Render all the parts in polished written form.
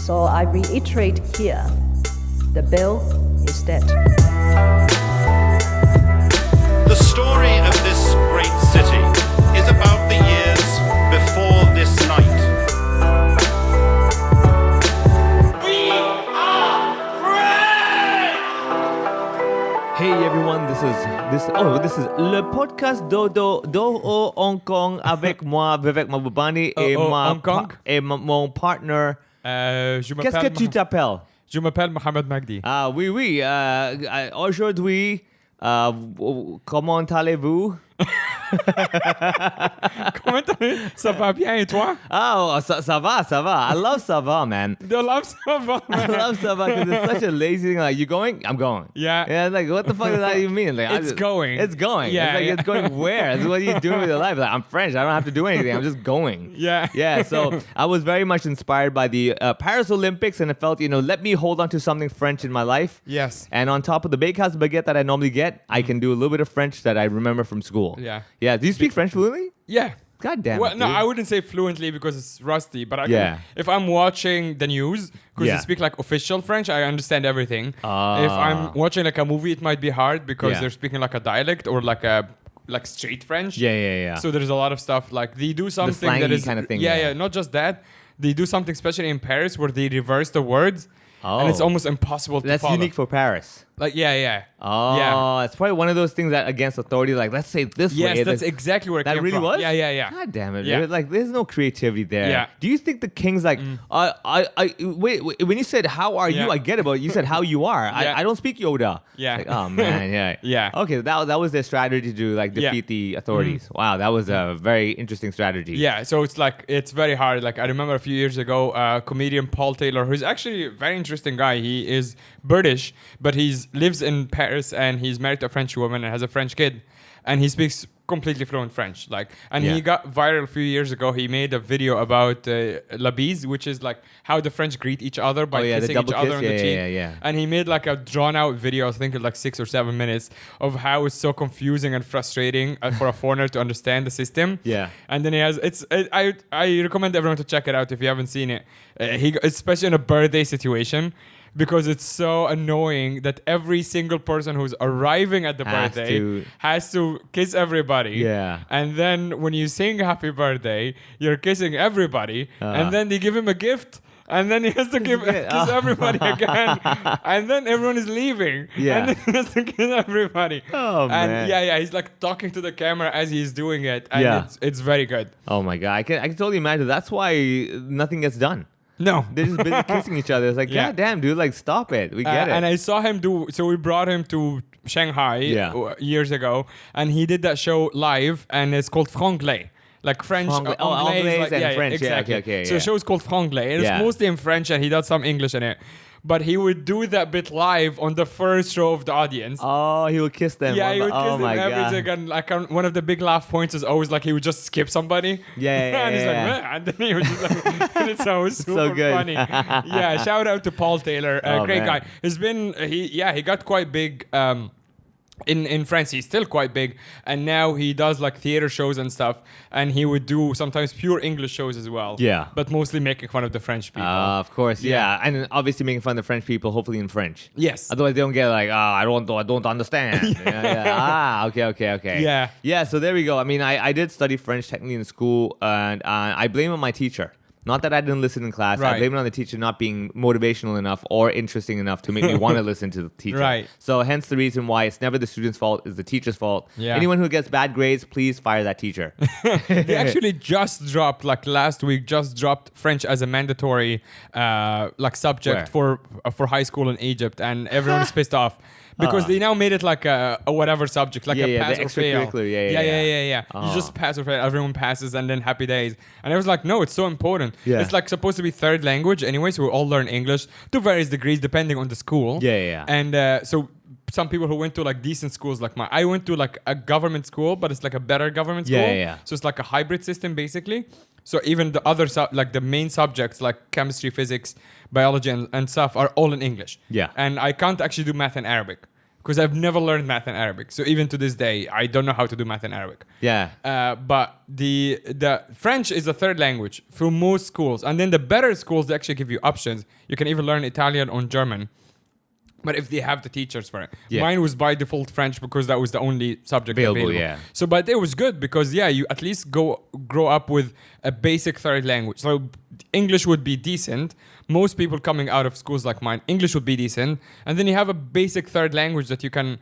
So I reiterate here, the bill is dead. The story of this great city is about the years before this night. We are free! Hey everyone, this is le podcast do Hong Kong avec moi, Vivek Mabubani et mon partner. Qu'est-ce que tu t'appelles? Je m'appelle Mohamed Magdi. Ah oui. Aujourd'hui, comment allez-vous? Comment ça va bien et toi? Oh, ça va. I love ça va, man. I love ça va, I love ça va because it's such a lazy thing. Like, you going? I'm going. Yeah. Yeah, like, what the fuck does that even mean? Like, It's going. It's going. Yeah, It's going where? It's what are you doing with your life? Like, I'm French. I don't have to do anything. I'm just going. Yeah. Yeah, so I was very much inspired by the Paris Olympics, and I felt, let me hold on to something French in my life. Yes. And on top of the bakehouse baguette that I normally get, I can do a little bit of French that I remember from school. Yeah. Yeah. Do you speak French fluently? Yeah. God damn Well, it, no, dude. I wouldn't say fluently because it's rusty, but I can, Yeah. if I'm watching the news, because Yeah. you speak like official French, I understand everything. If I'm watching like a movie, it might be hard because Yeah. they're speaking like a dialect or like straight French. Yeah. So there's a lot of stuff like they do something that slangy is kind of thing, Yeah, yeah. Not just that, they do something especially in Paris where they reverse the words, and it's Oh. almost impossible to That's follow. unique for Paris. Like yeah. Oh, Yeah. it's probably one of those things that against authority, like, let's say it this way. Yes, that's Like, exactly where it that came really from. was? Yeah. God damn it, Yeah. dude. Like, there's no creativity there. Yeah. Do you think the king's like, wait, when you said, how are you? Yeah. I get it, but you said, how you are. Yeah. I don't speak Yoda. Yeah. Like, oh, man, yeah. Yeah. Okay, that was their strategy to, like, Yeah. defeat the authorities. Wow, that was a very interesting strategy. Yeah, so it's very hard. Like I remember a few years ago, comedian Paul Taylor, who's actually a very interesting guy. He is British, but lives in Paris and he's married to a French woman and has a French kid, and he speaks completely fluent French. Yeah. He got viral a few years ago. He made a video about la bise, which is like how the French greet each other by the kissing double each other kiss? on the cheek. Yeah. And he made like a drawn out video, I think like 6 or 7 minutes, of how it's so confusing and frustrating for a foreigner to understand the system. Yeah. And then he has I recommend everyone to check it out if you haven't seen it. Especially in a birthday situation, because it's so annoying that every single person who's arriving at the birthday has to kiss everybody. Yeah. And then when you sing happy birthday, you're kissing everybody, and then they give him a gift. And then he has to kiss everybody again. And then everyone is leaving. Yeah. And then he has to kiss everybody. Oh, man. And yeah, he's like talking to the camera as he's doing it. And it's very good. Oh, my God. I can totally imagine. That's why nothing gets done. No. They're just busy kissing each other. It's like, Yeah. God damn, dude, like, stop it. We get it. And I saw him so we brought him to Shanghai years ago, and he did that show live, and it's called Franglais. Like French, Anglais like, and French, yeah, exactly. okay, So yeah. the show is called Franglais, and Yeah. it's mostly in French, and he does some English in it. But he would do that bit live on the first row of the audience. Oh, he would kiss them. Yeah, he would oh kiss my them God. everything, and like one of the big laugh points is always like he would just skip somebody. Yeah, and he's yeah. like, "Meh," and then he was just like, and it's so super good. funny. Yeah, shout out to Paul Taylor, Oh, great man. guy. He got quite big. In France, he's still quite big, and now he does like theater shows and stuff, and he would do sometimes pure English shows as well. Yeah. But mostly making fun of the French people. Of course, yeah. And obviously making fun of French people, hopefully in French. Yes. Otherwise, they don't get like, I don't understand. yeah. Okay. Yeah. Yeah, so there we go. I mean, I did study French technically in school, and I blame it on my teacher. Not that I didn't listen in class. I Right. blame it on the teacher not being motivational enough or interesting enough to make me want to listen to the teacher. Right. So hence the reason why it's never the student's fault, it's the teacher's fault. Yeah. Anyone who gets bad grades, please fire that teacher. They actually just dropped, like last week, French as a mandatory subject for high school in Egypt, and everyone is pissed off because they now made it like a whatever subject, like a pass the or fail. extracurricular, Yeah. You just pass or fail, everyone passes, and then happy days. And I was like, no, it's so important. Yeah. It's like supposed to be third language anyway, so we all learn English to various degrees depending on the school. Yeah. And so some people who went to like decent schools like I went to like a government school, but it's like a better government school. Yeah. So it's like a hybrid system basically. So even the other like the main subjects like chemistry, physics, biology, and stuff are all in English. Yeah. And I can't actually do math and Arabic because I've never learned math and Arabic. So even to this day, I don't know how to do math and Arabic. Yeah. But the French is a third language for most schools. And then the better schools, they actually give you options. You can even learn Italian or German. But if they have the teachers for it. Yeah. Mine was by default French because that was the only subject Available, available. yeah. So, but it was good because, yeah, you at least grow up with a basic third language. So English would be decent. Most people coming out of schools like mine, English would be decent. And then you have a basic third language that you can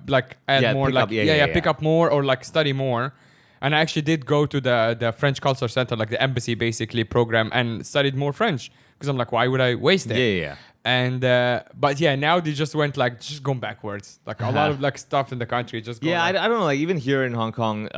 like add more, like pick up more or like study more. And I actually did go to the French Culture Center, like the embassy basically program, and studied more French because I'm like, why would I waste it? Yeah. And but yeah, now they just went like just going backwards. Like a lot of like stuff in the country just going I don't know. Like even here in Hong Kong,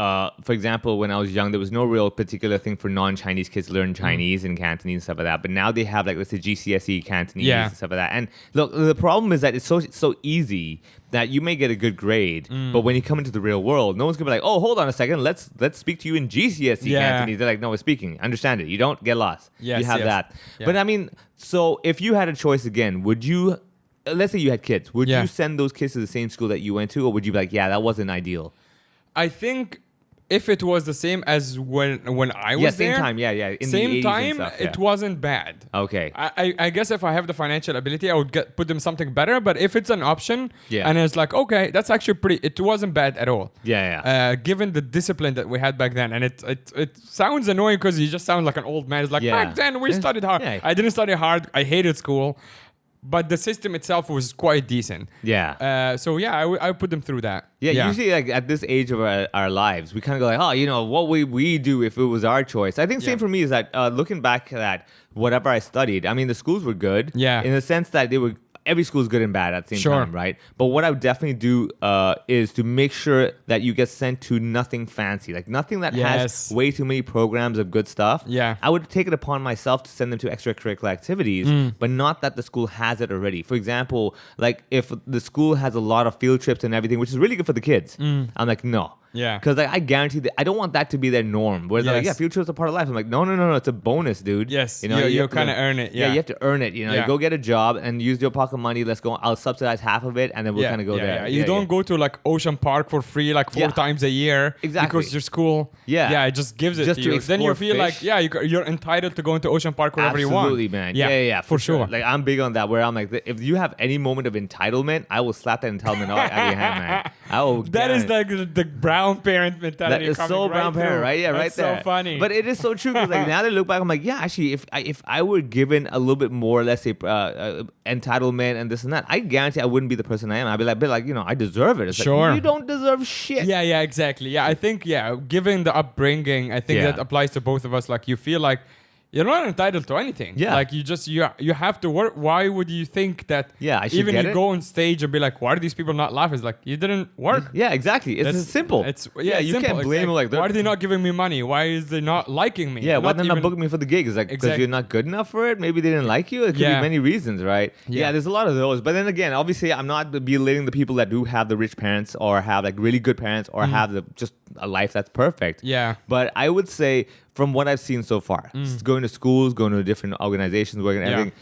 for example, when I was young, there was no real particular thing for non-Chinese kids to learn Chinese and Cantonese and stuff like that. But now they have like, let's say, GCSE Cantonese and stuff like that. And look, the problem is that it's so easy that you may get a good grade, but when you come into the real world, no one's gonna be like, oh, hold on a second, let's speak to you in GCSE Cantonese. They're like, no, we're speaking. Understand it. You don't get lost. Yes, you have that. Yeah. But I mean, so if you had a choice again, would you? Let's say you had kids. Would you send those kids to the same school that you went to, or would you be like, yeah, that wasn't ideal? I think if it was the same as when I was same there, time, in same the 80s time, and stuff, it wasn't bad. Okay. I guess if I have the financial ability, I would put them something better. But if it's an option, Yeah. and it's like, okay, that's actually pretty. It wasn't bad at all. Yeah. Given the discipline that we had back then, and it sounds annoying because you just sound like an old man. It's like back then we studied hard. Yeah. I didn't study hard. I hated school. But the system itself was quite decent. Yeah. So yeah, I would put them through that. Yeah, usually like at this age of our lives, we kind of go like, oh, you know, what would we do if it was our choice? I think same for me is that looking back at whatever I studied, I mean, the schools were good. Yeah. In the sense that they were, every school is good and bad at the same time, right? But what I would definitely do is to make sure that you get sent to nothing fancy, like nothing that has way too many programs of good stuff. Yeah. I would take it upon myself to send them to extracurricular activities, but not that the school has it already. For example, like if the school has a lot of field trips and everything, which is really good for the kids, I'm like, no. Yeah. Because like I guarantee that I don't want that to be their norm. Where they're like, yeah, field trips are part of life. I'm like, no, it's a bonus, dude. Yes. You know, you kind of earn it. Yeah. You have to earn it. You know, you go get a job and use your pocket money. Let's go. I'll subsidize half of it, and then we'll kind of go there. You don't go to like Ocean Park for free like 4 times a year. Exactly. Because your school. Yeah. It just gives it Just to you. to Then you explore feel like, fish. you're entitled to go into Ocean Park whenever you want. Absolutely, man. Yeah, for sure. Like I'm big on that. Where I'm like, if you have any moment of entitlement, I will slap that entitlement out of your hand, man. I will. That is like the brown parent mentality. That is so brown parent, right? Yeah, right there. That's so funny. But it is so true because like now that I look back, I'm like, yeah, actually, if I were given a little bit more, let's say, entitlement and this and that, I guarantee I wouldn't be the person I am. I'd be like, you know, I deserve it. It's like, you don't deserve shit. Yeah, exactly. Yeah, I think, given the upbringing, I think that applies to both of us. Like, you feel like you're not entitled to anything. Yeah. Like, you have to work. Why would you think that I should even get you it? go on stage and be like, why are these people not laughing? It's like, you didn't work. Yeah, exactly. It's simple. You you can't blame them like that. Why are they not giving me money? Why is they not liking me? Yeah, why they're not booking me for the gig? It's like, because you're not good enough for it? Maybe they didn't like you? It could be many reasons, right? Yeah, there's a lot of those. But then again, obviously, I'm not belittling the people that do have the rich parents or have like really good parents or have just a life that's perfect. Yeah. But I would say, from what I've seen so far, going to schools, going to different organizations, working everything,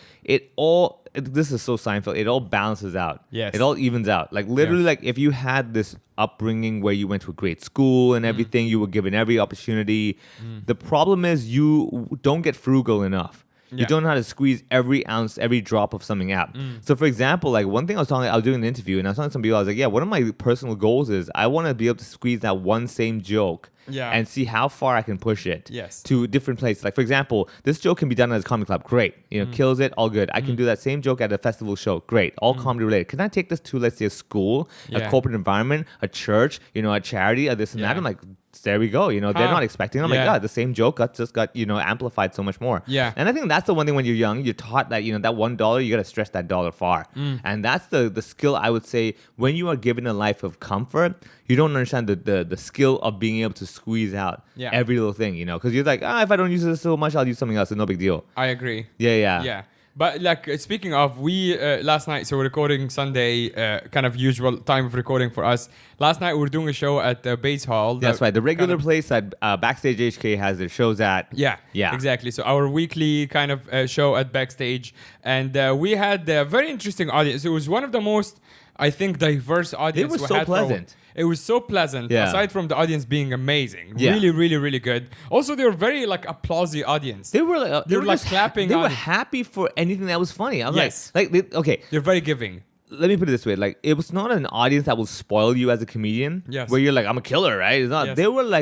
this is so Seinfeld, it all balances out. Yes. It all evens out. Like literally, like if you had this upbringing where you went to a great school and everything, you were given every opportunity. The problem is you don't get frugal enough. You don't know how to squeeze every ounce, every drop of something out. So, for example, like one thing I was doing an interview, and I was telling some people, I was like, yeah, one of my personal goals is I want to be able to squeeze that one same joke and see how far I can push it to different places. Like, for example, this joke can be done at a comedy club. Great. You know, kills it, all good. I can do that same joke at a festival show. Great. All comedy related. Can I take this to, let's say, a school, a corporate environment, a church, you know, a charity, or this and that? I'm like, there we go. You know, they're not expecting. I'm like, God, the same joke just got, you know, amplified so much more. Yeah. And I think that's the one thing when you're young, you're taught that, you know, that $1, you got to stretch that dollar far. And that's the skill, I would say, when you are given a life of comfort, you don't understand the skill of being able to squeeze out every little thing, you know, because you're like, if I don't use this so much, I'll use something else. It's no big deal. I agree. Yeah. But like speaking of, we last night, so we're recording Sunday, kind of usual time of recording for us. Last night we were doing a show at the Base Hall. That's right, the regular place that Backstage HK has their shows at. Yeah, exactly. So our weekly kind of show at Backstage, and we had a very interesting audience. It was one of the most I think diverse audience. were we so had for a while. pleasant. It was so pleasant. Yeah. Aside from the audience being amazing, Yeah. really, really, really good. Also, they were very like applausy audience. They were like, They were, like, just clapping They were on- happy for anything that was funny. I was Yes. okay. They're very giving. Let me put it this way: like, it was not an audience that will spoil you as a comedian. Yes. Where you're like, I'm a killer, right? It's not. Yes.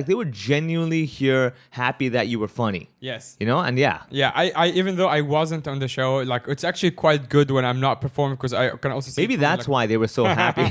They were genuinely here, happy that you were funny. Yes. You know, and yeah. Yeah, I even though I wasn't on the show, like it's actually quite good when I'm not performing because I can also see Maybe it from, that's like, why they were so happy.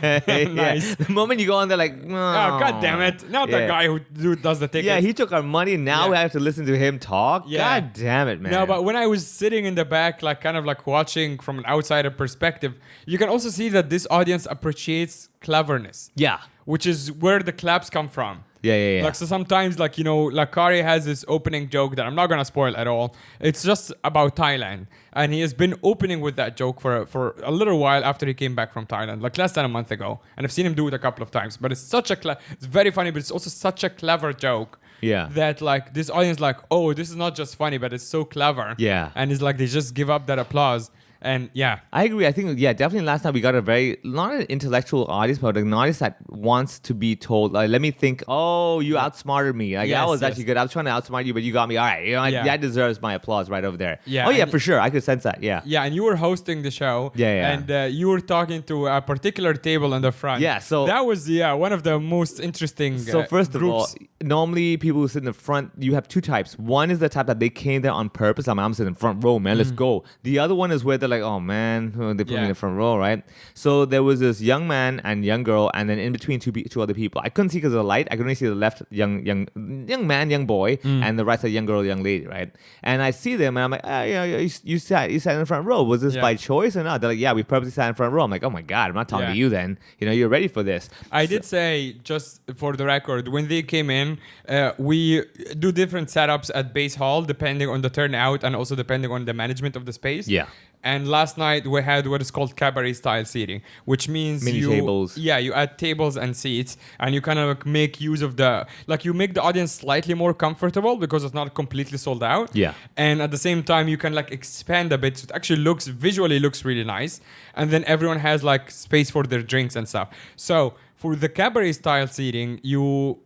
Nice. Yeah. The moment you go on, they're like, Oh, God damn it! Not the Yeah. guy who does the tickets. Yeah, he took our money. Now Yeah. we have to listen to him talk. Yeah. God damn it, man. No, but when I was sitting in the back, like kind of like watching from an outsider perspective, you can also see that this audience appreciates cleverness, yeah, which is where the claps come from. yeah. Like so sometimes like Lakari has this opening joke that I'm not gonna spoil at all. It's just about Thailand, and he has been opening with that joke for a little while after he came back from Thailand, like less than a month ago. And I've seen him do it a couple of times. But it's such a it's very funny, but it's also such a clever joke. Yeah. That like this audience like, oh, this is not just funny, but it's so clever. Yeah. And it's like they just give up that applause. And yeah. I agree. I think, definitely last time we got a very, not an intellectual audience, but an audience that wants to be told, like, let me think, oh, you outsmarted me. Like, Yes, that was yes. actually good. I was trying to outsmart you, but you got me. All right. Yeah. That deserves my applause right over there. Yeah, Oh, yeah, and- for sure. I could sense that. Yeah. Yeah, and you were hosting the show. Yeah. And you were talking to a particular table in the front. Yeah, so- that was one of the most interesting. So first of all, groups. normally people who sit in the front, you have two types. One is the type that they came there on purpose. I'm sitting in the front row, man. Let's go. The other one is where they're like, oh man, they put me in the front row, right? So there was this young man and young girl, and then in between two other people. I couldn't see because of the light. I could only see the left young man, young boy, and the right side young girl, young lady, right? And I see them, and I'm like, you sat in the front row. Was this by choice or not? They're like, yeah, we purposely sat in front row. I'm like, oh my god, I'm not talking to you then. You're ready for this. I did say, just for the record, when they came in, we do different setups at Base Hall depending on the turnout and also depending on the management of the space. Yeah. And last night we had what is called cabaret style seating, which means Mini tables. Yeah, you add tables and seats, and you kind of like make use of you make the audience slightly more comfortable because it's not completely sold out. Yeah. And at the same time, you can like expand a bit. So it actually visually looks really nice. And then everyone has like space for their drinks and stuff. So for the cabaret style seating,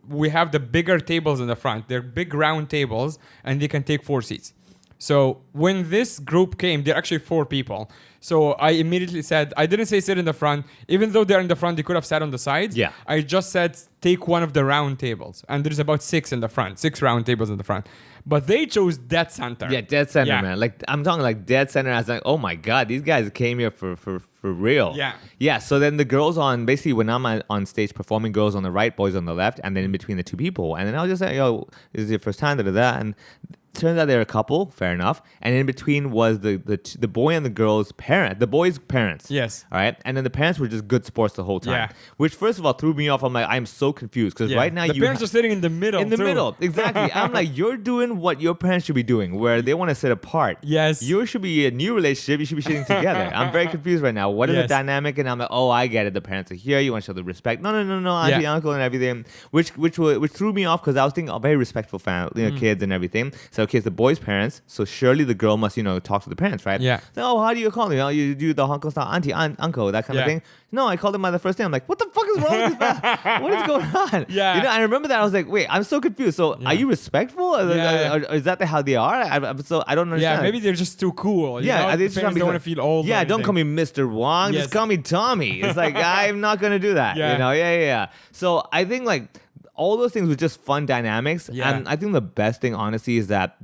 we have the bigger tables in the front. They're big round tables, and they can take 4 seats. So when this group came, they're actually 4 people. So I immediately said, I didn't say sit in the front. Even though they're in the front, they could have sat on the sides. Yeah. I just said take one of the round tables. And there's about 6 in the front, 6 round tables in the front. But they chose dead center. Yeah, dead center, Yeah. man. Like, I'm talking like dead center. I was like, oh my god, these guys came here for real. Yeah. Yeah. So then the girls basically when I'm on stage performing, girls on the right, boys on the left, and then in between the two people. And then I was just like, yo, this is your first time, and turns out they're a couple, fair enough. And in between was the boy and the girl's parent, the boy's parents. Yes. All right. And then the parents were just good sports the whole time. Yeah. Which first of all threw me off. I'm like, I'm so confused because Yeah. right now the parents are sitting in the middle. in the too. middle, exactly. I'm like, you're doing what your parents should be doing, where they want to sit apart. Yes. You should be a new relationship. You should be sitting together. I'm very confused right now. What is the Yes. dynamic? And I'm like, oh, I get it. The parents are here. You want to show the respect. No, auntie, uncle, and everything. Which threw me off because I was thinking a very respectful family, kids and everything. So okay, it's the boy's parents. So surely the girl must, talk to the parents, right? Yeah. So, oh, how do you call them? You do the Hong Kong style auntie, uncle, that kind of Yeah. thing. No, I called them by the first name. I'm like, what the fuck is wrong with this man? What is going on? Yeah. I remember that. I was like, wait, I'm so confused. So are you respectful? Or is that how they are? I don't understand. Yeah, maybe they're just too cool. Yeah, I I think think parents don't want to feel old. or Yeah, don't call anything. me Mr. Wong. Yes. Just call me Tommy. It's like I'm not gonna do that. Yeah. Yeah. So I think like all those things were just fun dynamics, Yeah. and I think the best thing, honestly, is that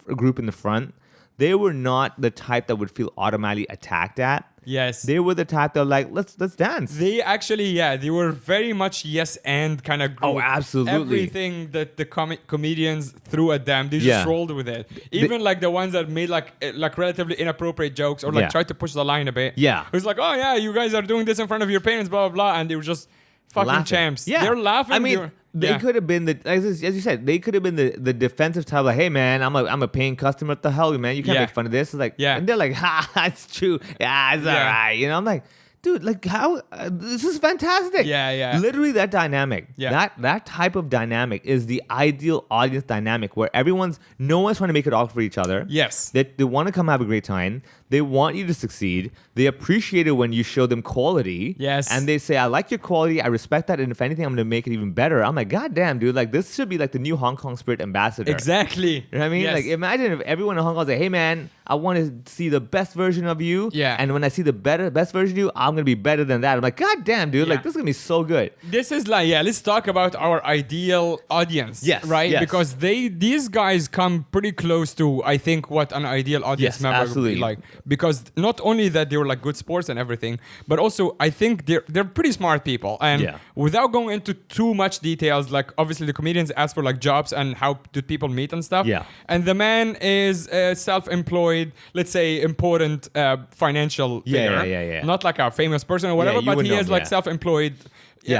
group in the front, they were not the type that would feel automatically attacked at. Yes. They were the type that were like, let's dance. They actually, they were very much yes and kind of group. Oh, absolutely. Everything that the comedians threw at them, they just rolled with it. Even like the ones that made like relatively inappropriate jokes or like tried to push the line a bit. Yeah. It was like, oh yeah, you guys are doing this in front of your parents, blah, blah, blah. And they were just fucking Laughing. champs. Yeah. They're laughing. I mean, they could have been as you said, they could have been the defensive type. Like, hey man, I'm a paying customer. What the hell, man? You can't make fun of this. It's like, Yeah. and they're like, ha, it's true. Yeah, it's all right. I'm like, dude, like how this is fantastic. Yeah. Literally that dynamic. Yeah. That type of dynamic is the ideal audience dynamic where no one's trying to make it awkward for each other. Yes. They want to come have a great time. They want you to succeed. They appreciate it when you show them quality. Yes. And they say, I like your quality. I respect that. And if anything, I'm going to make it even better. I'm like, God damn, dude. Like, this should be like the new Hong Kong Spirit ambassador. Exactly. You know what I mean? Yes. Like, imagine if everyone in Hong Kong was like, hey, man, I want to see the best version of you. Yeah. And when I see the best version of you, I'm going to be better than that. I'm like, God damn, dude. Yeah. Like, this is going to be so good. This is like, let's talk about our ideal audience. Yes, Right? yes. Because these guys come pretty close to, I think, what an ideal audience Yes, member would absolutely. be like. Because not only that they were like good sports and everything, but also I think they're pretty smart people. And Yeah. without going into too much details, like obviously the comedians ask for like jobs and how do people meet and stuff. Yeah. And the man is self-employed, let's say important financial figure. Yeah. Not like a famous person or whatever, you but would he know is him, like yeah. self-employed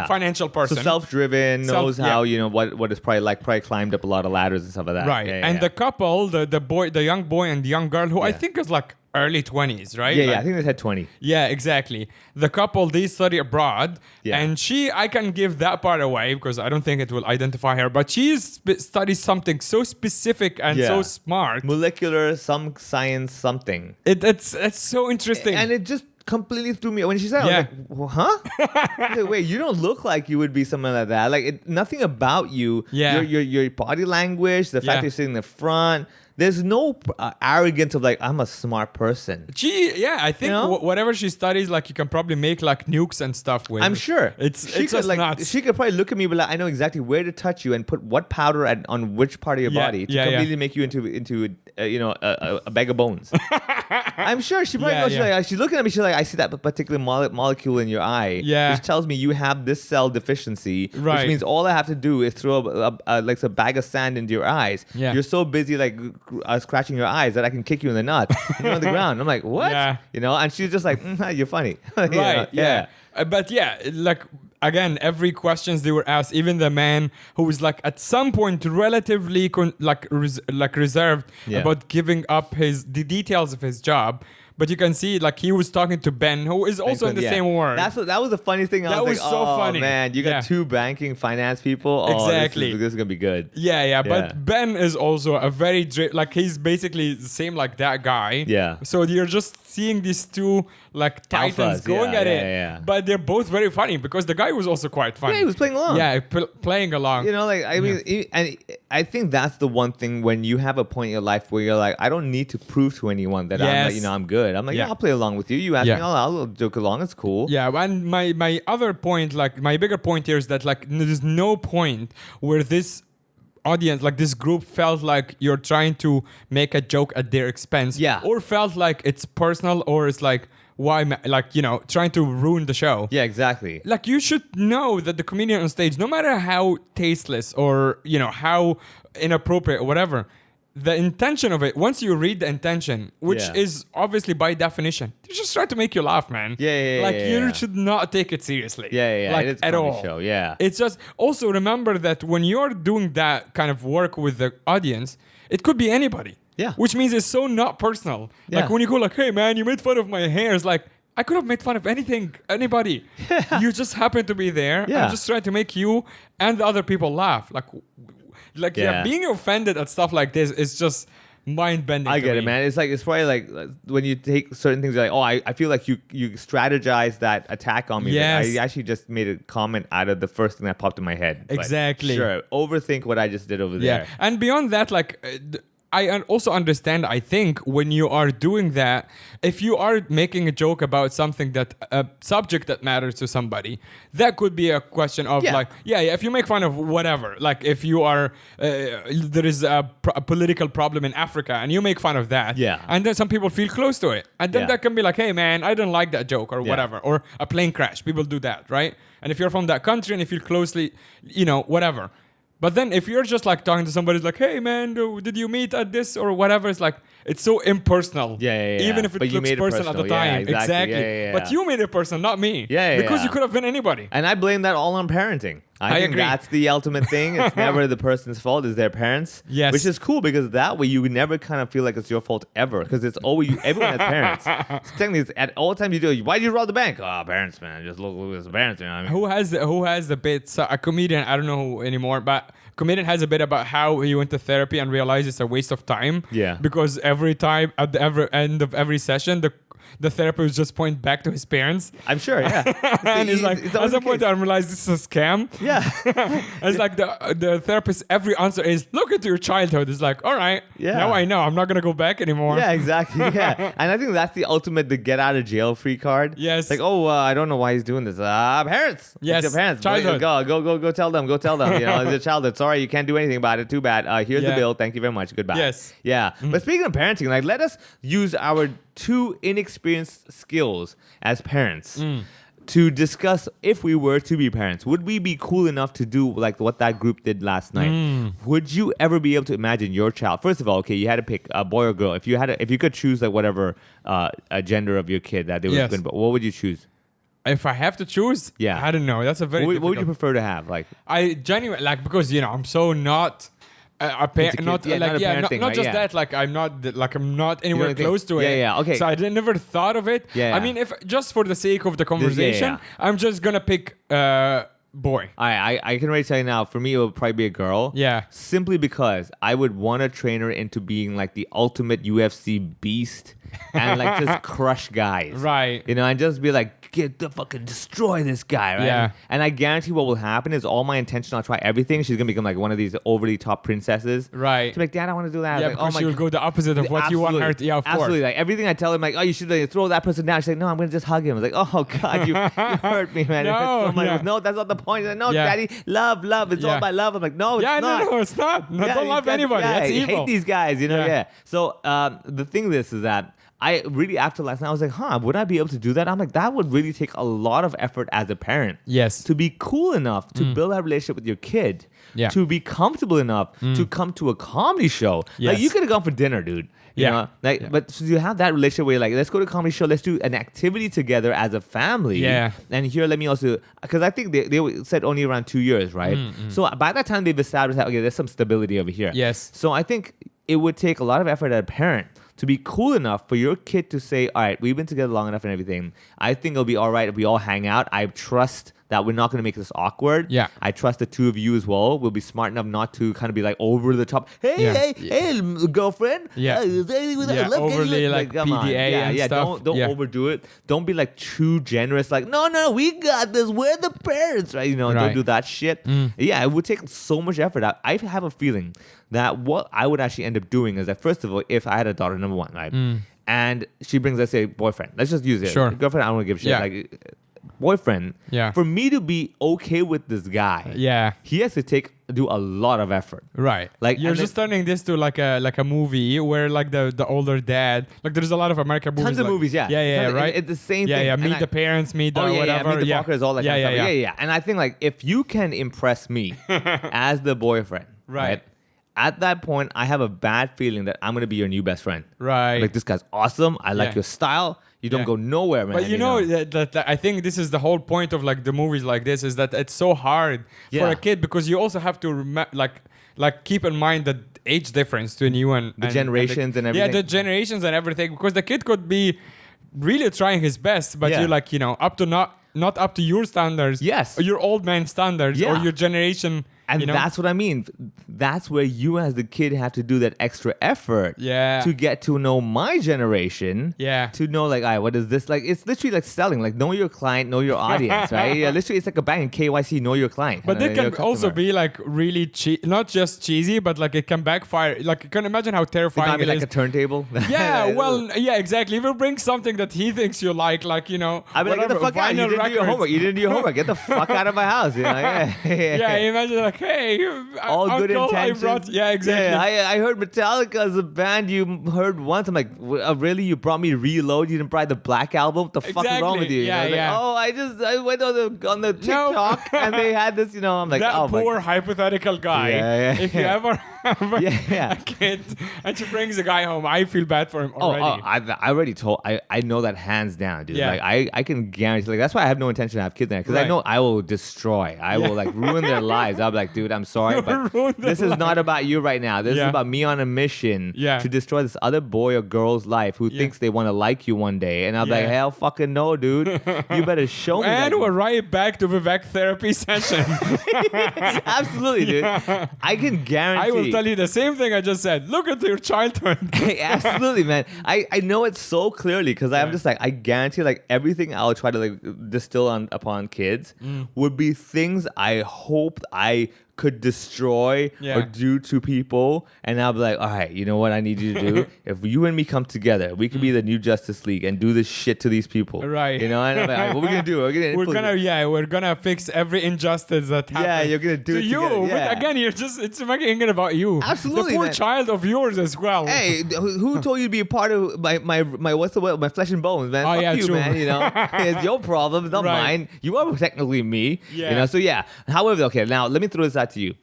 financial person. So self-driven, knows yeah. how, what is probably climbed up a lot of ladders and stuff like that. Right. Yeah, And yeah. the couple, the young boy and the young girl, who I Yeah. think is like early 20s, right? Yeah, Like- I think they said 20. Yeah, exactly. The couple, they study abroad. Yeah. And I can give that part away because I don't think it will identify her. But she studies something so specific and Yeah. so smart. Molecular, some science, something. It's so interesting. And it just completely threw me. When she said it, Yeah. I was like, well, huh? I was like, wait, you don't look like you would be someone like that. Like, nothing about you. Yeah. Your body language, the fact Yeah. that you're sitting in the front. There's no arrogance of like, I'm a smart person. I think You know? whatever she studies, like you can probably make like nukes and stuff with. I'm sure. It's She just could, nuts. She could probably look at me and be like, I know exactly where to touch you and put what powder on which part of your Yeah, body to yeah, yeah. completely make you into a bag of bones. I'm sure she probably Yeah, knows. yeah. She's looking at me. She's like, I see that particular molecule in your eye. Yeah. Which tells me you have this cell deficiency. Right. Which means all I have to do is throw like a bag of sand into your eyes. Yeah. You're so busy like scratching your eyes that I can kick you in the nuts. And you're on the ground. I'm like, what? Yeah. And she's just like, you're funny. You know? Right. Yeah. But like again, every questions they were asked, even the man who was like at some point relatively reserved Yeah. about giving up the details of his job. But you can see, like, he was talking to Ben, who is also in the Yeah. same ward. That was the funniest thing. I That was was like, so oh, funny. man, you got Yeah. two banking finance people. Oh, Exactly. This is gonna be good. Yeah. Yeah. But Ben is also a very like he's basically the same like that guy. Yeah. So you're just seeing these two like titans Alphas, going yeah, at yeah, it. yeah. But they're both very funny because the guy was also quite funny. Yeah, he was playing along. Yeah, playing along. Like I mean, and I think that's the one thing when you have a point in your life where you're like, I don't need to prove to anyone that Yes. I'm good. I'm like, Yeah. I'll play along with you. You ask Yeah. me, I'll joke along. It's cool. Yeah, and my other point, like my bigger point here is that like there's no point where this audience, like this group, felt like you're trying to make a joke at their expense. Yeah. Or felt like it's personal, or it's like trying to ruin the show. Yeah, exactly. Like you should know that the comedian on stage, no matter how tasteless or how inappropriate or whatever, the intention of it, once you read the intention, which Yeah. is obviously by definition, they just try to make you laugh, man. Like you yeah. should not take it seriously. Yeah. Like It is a at comedy all. show. Yeah. It's just also remember that when you're doing that kind of work with the audience, it could be anybody. Yeah. Which means it's so not personal. Yeah. Like when you go like, hey man, you made fun of my hair, it's like, I could have made fun of anybody. You just happen to be there. Yeah. I'm just trying to make you and the other people laugh. Like Yeah. being offended at stuff like this is just mind-bending. I to get me. it, man. It's probably like when you take certain things, you're like, I feel like you strategize that attack on me. But Yes. I actually just made a comment out of the first thing that popped in my head. But Exactly. sure. Overthink what I just did over Yeah, there. and beyond that, I also understand, I think, when you are doing that, if you are making a joke about something a subject that matters to somebody, that could be a question of Yeah. if you make fun of whatever, like if you are, there is a political problem in Africa and you make fun of that, Yeah. and then some people feel close to it, and then Yeah. that can be like, hey man, I don't like that joke or whatever, or a plane crash, people do that, right? And if you're from that country and if you feel closely, whatever. But then if you're just like talking to somebody like, hey man, did you meet at this or whatever, it's like, it's so impersonal. Yeah. Even if it But you looks made it personal at the personal. Yeah, time. exactly. Yeah. But you made it personal, not me. Yeah. Because you could have been anybody. And I blame that all on parenting. I think agree. that's the ultimate thing. It's never the person's fault. It's their parents. Yes. Which is cool because that way you never kind of feel like it's your fault ever because it's always you. Everyone has parents. So technically, it's at all times you do. Why did you rob the bank? Oh, parents, man. Just look at the parents. You know what I mean? Who has the bit? So a comedian, I don't know who anymore, but a comedian has a bit about how he went to therapy and realized it's a waste of time. Yeah. Because every time at the end of every session, the therapist just point back to his parents. I'm sure, yeah. And he's like, at some point I realized this is a scam. Yeah. It's like the therapist, every answer is, look into your childhood. It's like, all right, Yeah. now I know. I'm not going to go back anymore. Yeah, exactly. Yeah. And I think that's the ultimate, the get out of jail free card. Yes. It's like, oh, I don't know why he's doing this. Parents. Yes. It's your parents. Childhood. Go tell them. Go tell them. You know, it's your childhood. Sorry, you can't do anything about it. Too bad. Here's the Yeah. bill. Thank you very much. Goodbye. Yes. Yeah. But speaking of parenting, like, let us use our two inexperienced skills as parents to discuss if we were to be parents. Would we be cool enough to do like what that group did last night? Would you ever be able to imagine your child? First of all, okay, you had to pick a boy or girl. If you could choose like whatever a gender of your kid that they were Yes. going, but what would you choose? If I have to choose, Yeah. I don't know. That's a very What would you difficult- prefer to have? Like, I genuinely like because I'm so not a parent, kid. not Yeah, not a parent not, thing, not right? just Yeah. that. Like I'm not anywhere don't think- close to it. Yeah, yeah, okay. So I never thought of it. Yeah, I yeah. mean, if just for the sake of the conversation, yeah. I'm just gonna pick boy. I can already tell you now, for me, it would probably be a girl. Yeah. Simply because I would want to train her into being like the ultimate UFC beast and like just crush guys. Right. You know, and just be like, get the fucking destroy this guy, right? Yeah. And I guarantee what will happen is all my intention, I'll try everything. She's going to become like one of these overly top princesses. Right. She's like, Dad, I want to do that. Yeah, I was like, because she will go the opposite of what you want her to. Yeah, of Absolutely. course. Like everything I tell her, I'm like, oh, you should throw that person down. She's like, no, I'm going to just hug him. I was like, oh, God, you hurt me, man. It hurts No, so much. yeah. No, that's not the point. She's like, no, Yeah. Daddy, love. It's Yeah. all about love. I'm like, no, it's Yeah, not. no, it's not. No, Yeah, don't love anybody. Yeah, That's I evil. hate these guys, you know, Yeah. yeah. So the thing is that I really, after last night, I was like, would I be able to do that? I'm like, that would really take a lot of effort as a parent. Yes. To be cool enough to build that relationship with your kid. Yeah. To be comfortable enough to come to a comedy show. Like, Yes. you could have gone for dinner, dude. You Yeah. know? Like, Yeah. but so you have that relationship where you're like, let's go to a comedy show. Let's do an activity together as a family. Yeah. And here, let me also, because I think they said only around 2 years, right? So by that time, they've established that, okay, there's some stability over here. Yes. So I think it would take a lot of effort as a parent to be cool enough for your kid to say, all right, we've been together long enough and everything. I think it'll be all right if we all hang out. I trust that we're not going to make this awkward. Yeah. I trust the two of you as well. We'll be smart enough not to kind of be like over the top. Yeah. Hey, girlfriend. Yeah. Is there anything Yeah, I love getting overly, you?" like, come on. PDA Yeah, and yeah. stuff. Don't Yeah. overdo it. Don't be like too generous. Like, no, we got this. We're the parents, right? You know, don't Right. do that shit. Yeah, it would take so much effort. I have a feeling that what I would actually end up doing is that, first of all, if I had a daughter, number one, right? And she brings, let's say, boyfriend. Let's just use it. Sure. Girlfriend, I don't want to give a shit. Yeah. Like, boyfriend. Yeah. For me to be okay with this guy, Yeah. he has to do a lot of effort. Right. Like, You're and just turning this to like a movie where like the older dad, like there's a lot of American movies. Tons of like- movies, yeah. Yeah, Tons- right. It's the same Yeah, thing. yeah. And Meet I- the parents, meet the Oh, yeah, whatever. yeah, meet the fuckers, all that kind of stuff. Yeah. And I think like if you can impress me as the boyfriend, Right. At that point, I have a bad feeling that I'm gonna be your new best friend. Right. Like, this guy's awesome. I like Yeah. your style. You don't Yeah. go nowhere, man. But you know that I think this is the whole point of like the movies like this is that it's so hard for Yeah. a kid because you also have to like keep in mind the age difference between you and The generations and Yeah, everything. the generations and everything because the kid could be really trying his best, but Yeah. you're like up to not up to your standards. Yes. Or your old man standards or Yeah. your generation. And you know? that's what I mean. That's where you as the kid have to do that extra effort Yeah. to get to know my generation. Yeah. To know like, all right, what is this? Like, it's literally like selling. Like, know your client, know your audience, right? Yeah, literally it's like a bank, KYC, know your client. But know they your can also customer. be like really not just cheesy, but like it can backfire. Like you can imagine how It terrifying might be it like is. a turntable. Yeah, well, yeah, exactly. If you bring something that he thinks you like I'd be like, get whatever, the fuck out. You vinyl didn't do your records. homework. You didn't do your homework. Get the fuck out of my house. You know? Yeah. Yeah, imagine like, hey, All good uncle, intentions. yeah, exactly. Yeah, I heard Metallica is a band you heard once. I'm like, really? You brought me Reload? You didn't buy the Black Album? What the fuck is wrong with you? Yeah, I was yeah. like, oh, I went on the TikTok and they had this. You know, I'm like, that oh my. poor hypothetical guy. Yeah. If you ever Yeah. a kid, and she brings a guy home. I feel bad for him already. I already told. I know that hands down, dude. Yeah. Like I can guarantee. Like that's why I have no intention to have kids because I Right. know I will destroy. I will like ruin their lives. I'll be like, dude, I'm sorry, but ruin their this is not about you right now. This is Yeah. about me on a mission Yeah. to destroy this other boy or girl's life who thinks they want to like you one day. And I'll be like, Yeah. hell, fucking no, dude. You better show me. And that. we're right back to Vivek therapy session. Absolutely, dude. I can guarantee. I will tell you the same thing I just said. Look at your childhood. Absolutely, man. I know it so clearly because I'm just like, I guarantee like everything I'll try to like distill upon kids would be things I hoped I could destroy Yeah. or do to people. And I'll be like, all right, you know what I need you to do? If you and me come together, we could be the new Justice League and do this shit to these people. Right. You know, and I'm like, all right, what are we going to do? We're gonna fix every injustice that happens. Yeah, you're gonna do to it you. together, yeah. But again, it's making it about you. Absolutely, The poor man. child of yours as well. Hey, who told you to be a part of my what's the word? My flesh and bones, man? Oh, Fuck yeah, you, true. man. You know, it's your problem, not Right. mine. You are technically me. Yeah. You know, so yeah. However, okay, now let me throw this out to you.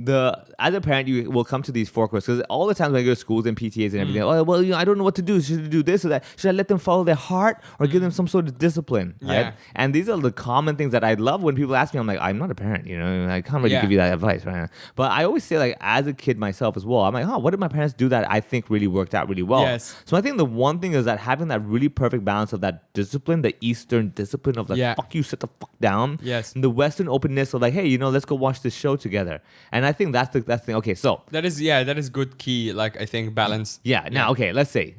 As a parent, you will come to these forks because all the times when I go to schools and PTAs and everything, oh well, you know, I don't know what to do. Should I do this or that? Should I let them follow their heart or give them some sort of discipline? Yeah. Right? And these are the common things that I love when people ask me. I'm like, I'm not a parent, you know, I can't really Yeah. give you that advice right now. But I always say, like, as a kid myself as well, I'm like, what did my parents do that I think really worked out really well? Yes. So I think the one thing is that having that really perfect balance of that discipline, the Eastern discipline of like, Yeah. fuck you, sit the fuck down. Yes. And the Western openness of like, hey, you know, let's go watch this show together. And I think that's the thing. Okay, so That is good key. Like I think balance. yeah, now okay, let's say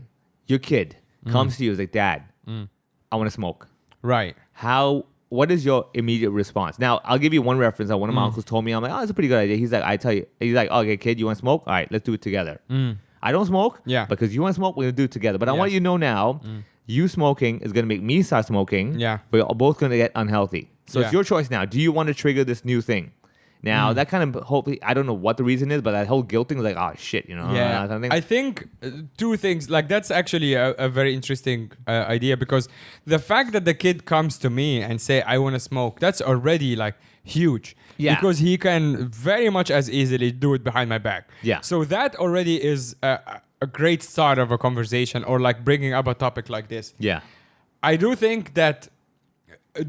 your kid comes to you, is like, Dad, I want to smoke. Right. What is your immediate response? Now, I'll give you one reference that one of my uncles told me. I'm like, oh, that's a pretty good idea. He's like, he's like, okay, kid, you want to smoke? All right, let's do it together. I don't smoke. Yeah. Because you want to smoke, we're going to do it together. But I want Yes. you to know now, you smoking is going to make me start smoking. Yeah. We're both going to get unhealthy. So it's Yeah. your choice now. Do you want to trigger this new thing? Now, that kind of, hopefully, I don't know what the reason is, but that whole guilt thing is like, oh, shit, you know? Yeah, something. I think two things. Like that's actually a very interesting idea because the fact that the kid comes to me and say I want to smoke, that's already like huge. Yeah. Because he can very much as easily do it behind my back. Yeah. So that already is a great start of a conversation or like bringing up a topic like this. Yeah. I do think that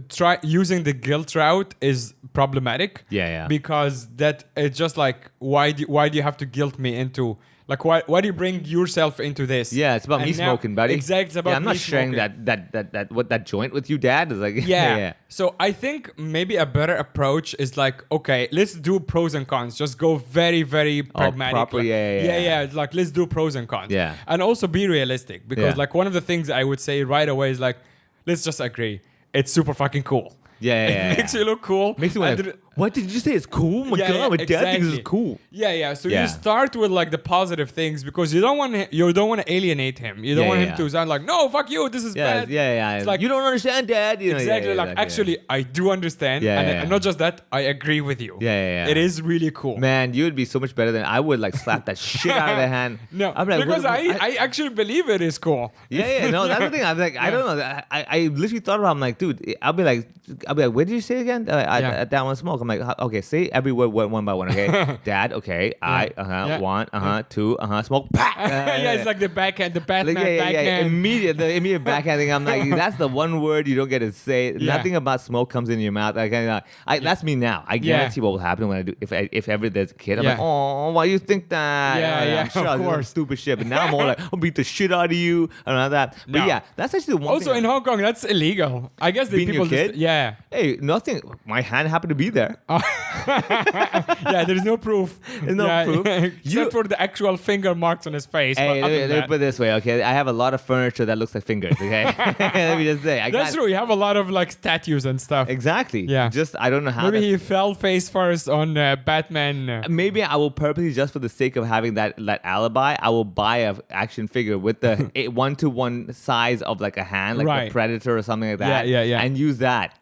try using the guilt route is problematic. Yeah. Because that it's just like why do you have to guilt me into like why do you bring yourself into this? Yeah, it's about And me now- smoking, buddy. Exactly, it's about I'm not me sharing smoking. that joint with you, Dad. It's like Yeah. So I think maybe a better approach is like, okay, let's do pros and cons. Just go very, very pragmatic. proper, Like, yeah. It's like let's do pros and cons. Yeah. And also be realistic because Yeah. like one of the things I would say right away is like, let's just agree. It's super fucking cool. Yeah. It makes you look cool. Makes you And want what did you say? It's cool? Oh my God, my dad thinks exactly. it's cool. Yeah. So Yeah. you start with like the positive things because you don't want to alienate him. You don't Yeah, want him yeah. to sound like, no, fuck you, this is Yeah, bad. yeah. It's like you don't understand, Dad. You know, exactly like actually I do understand. Yeah, And not just that, I agree with you. Yeah. It is really cool. Man, you would be so much better than I would. Like slap that shit out of their hand. No, I'm like, because what- I actually believe it is cool. Yeah. No, that's the thing. I'm like, I don't know. I literally thought about. I'm like, dude. I'll be like, what did you say again? I don't want to smoke. I'm like, okay, say every word one by one. Okay, Dad. Okay, I. Yeah. One. Two. Smoke. Yeah, it's like the backhand, the Batman Like, yeah. backhand. The immediate backhanding. I'm like, that's the one word you don't get to say. Yeah. Nothing about smoke comes in your mouth. That's me now. I guarantee what will happen when I do. If ever there's a kid, I'm Yeah. like, oh, why you think that? Yeah, Shut of up, this is course. stupid shit. But now I'm all like, I'll beat the shit out of you. I don't know that. But No. yeah, that's actually the one Also thing. in Hong Kong, that's illegal. I guess the Being your people kid? yeah. Hey, nothing. My hand happened to be there. Yeah, there is no proof. There's no proof. Except for the actual finger marks on his face. Hey, but other let than me put it this way, okay? I have a lot of furniture that looks like fingers, okay? Let me just say. that's true. You have a lot of like statues and stuff. Exactly. Yeah. Just, I don't know how. Maybe he fell face first on Batman. Maybe I will purposely, just for the sake of having that alibi, I will buy a action figure with the 1-to-1 size of like a hand, like Right. the Predator or something like that. Yeah. And use that.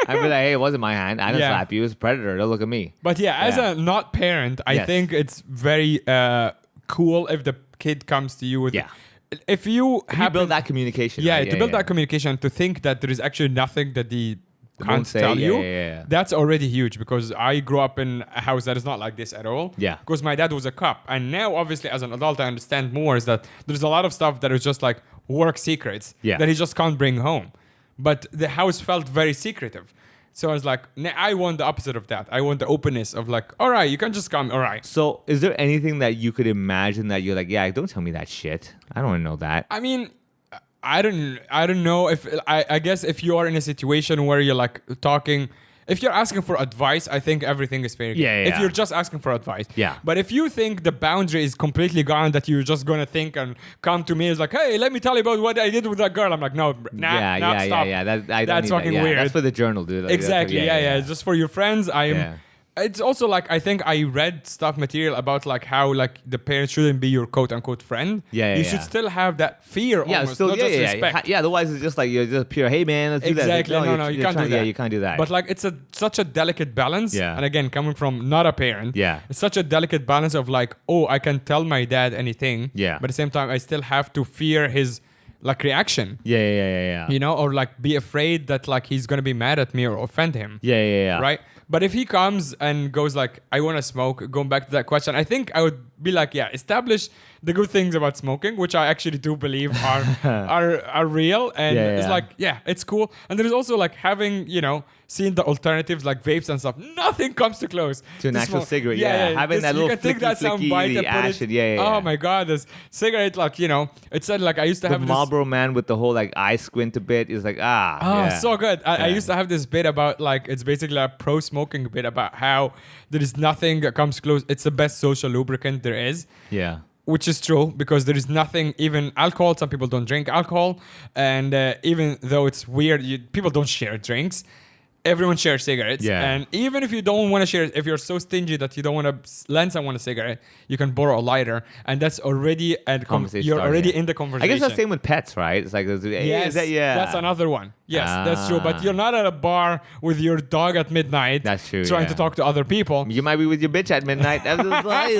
I'd be like, hey, it wasn't my hand. I didn't Yeah. slap you. It was Predator. Don't look at me. But yeah, as Yeah. a not parent, I Yes. think it's very cool if the kid comes to you with. Yeah. If you You build that communication. Yeah, right? to build that communication, to think that there is actually nothing that the can't say, tell you, yeah. that's already huge, because I grew up in a house that is not like this at all. Yeah. Because my dad was a cop. And now, obviously, as an adult, I understand more is that there's a lot of stuff that is just like work secrets that he just can't bring home. But the house felt very secretive. So I was like, I want the opposite of that. I want the openness of like, all right, you can just come, all right. So is there anything that you could imagine that you're like, yeah, don't tell me that shit. I don't want to know that. I mean, I don't know if I guess if you are in a situation where you're like talking, if you're asking for advice, I think everything is fair. Yeah. If you're just asking for advice. Yeah. But if you think the boundary is completely gone, that you're just gonna think and come to me as like, hey, let me tell you about what I did with that girl. I'm like, no, stop. That's fucking that. weird. That's for the journal, dude. Like, Exactly. Yeah. Just for your friends. Yeah. It's also like, I think I read stuff material about like how like the parents shouldn't be your quote unquote friend. You should still have that fear. Yeah, almost, still, not just respect. Yeah, otherwise it's just like you're just pure, hey man, let's do that. Exactly. No, you can't do that. Yeah, you can't do that. But like it's such a delicate balance. Yeah. And again, coming from not a parent. Yeah. It's such a delicate balance of like, oh, I can tell my dad anything. Yeah. But at the same time, I still have to fear his like reaction. Yeah. You know, or like be afraid that like he's gonna be mad at me or offend him. Yeah. Right? But if he comes and goes like, I want to smoke, going back to that question, I think I would be like, yeah, establish the good things about smoking, which I actually do believe are real. And it's like, yeah, it's cool. And there's also like having, you know, seeing the alternatives like vapes and stuff. Nothing comes to close to an actual cigarette. this, Having that little you can take that sound bite and put it. Oh my God, this cigarette, like, you know, it said like I used to have the Marlboro man with the whole like eye squint a bit is like, so good. I used to have this bit about like, it's basically a pro smoking bit about how there is nothing that comes close. It's the best social lubricant there is. Yeah. Which is true, because there is nothing, even alcohol. Some people don't drink alcohol. And even though it's weird, people don't share drinks. Everyone shares cigarettes. Yeah. And even if you don't want to share, if you're so stingy that you don't want to lend someone a cigarette, you can borrow a lighter. And that's already a conversation. You're already in the conversation. I guess that's the same with pets, right? It's like, yes, that's another one. Yes, that's true. But Ah. you're not at a bar with your dog at midnight. That's true, Trying to talk to other people. You might be with your bitch at midnight. That's just like,